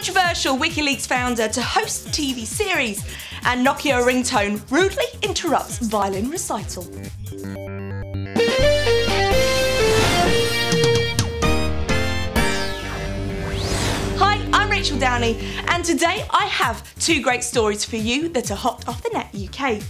controversial Wikileaks founder to host TV series, and Nokia ringtone rudely interrupts violin recital. Hi, I'm Rachael Downie, and today I have two great stories for you that are hot off the net UK.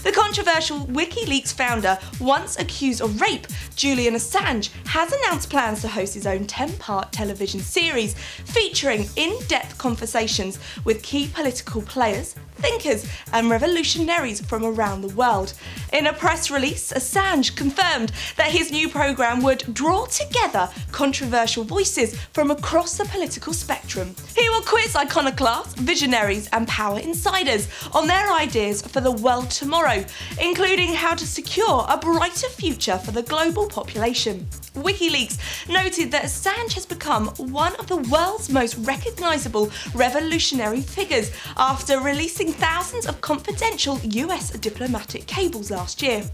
The controversial Wikileaks founder, once accused of rape, Julian Assange, has announced plans to host his own 10-part television series featuring in-depth conversations with key political players, thinkers and revolutionaries from around the world. In a press release, Assange confirmed that his new programme would draw together controversial voices from across the political spectrum. He will quiz iconoclasts, visionaries and power insiders on their ideas for the world tomorrow, including how to secure a brighter future for the global population. Wikileaks noted that Assange has become one of the world's most recognisable revolutionary figures after releasing thousands of confidential US diplomatic cables last year.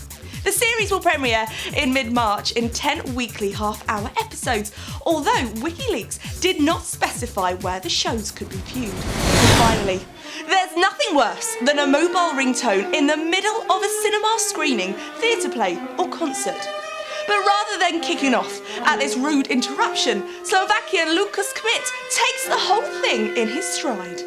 The series will premiere in mid-March in 10 weekly half-hour episodes, although Wikileaks did not specify where the shows could be viewed. And finally, there's nothing worse than a mobile ringtone in the middle of a cinema screening, theatre play or concert. But rather than kicking off at this rude interruption, Slovakian Lukas Kmit takes the whole thing in his stride.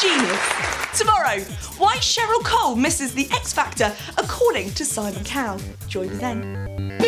Genius. Tomorrow, why Cheryl Cole misses the X Factor according to Simon Cowell. Join me then.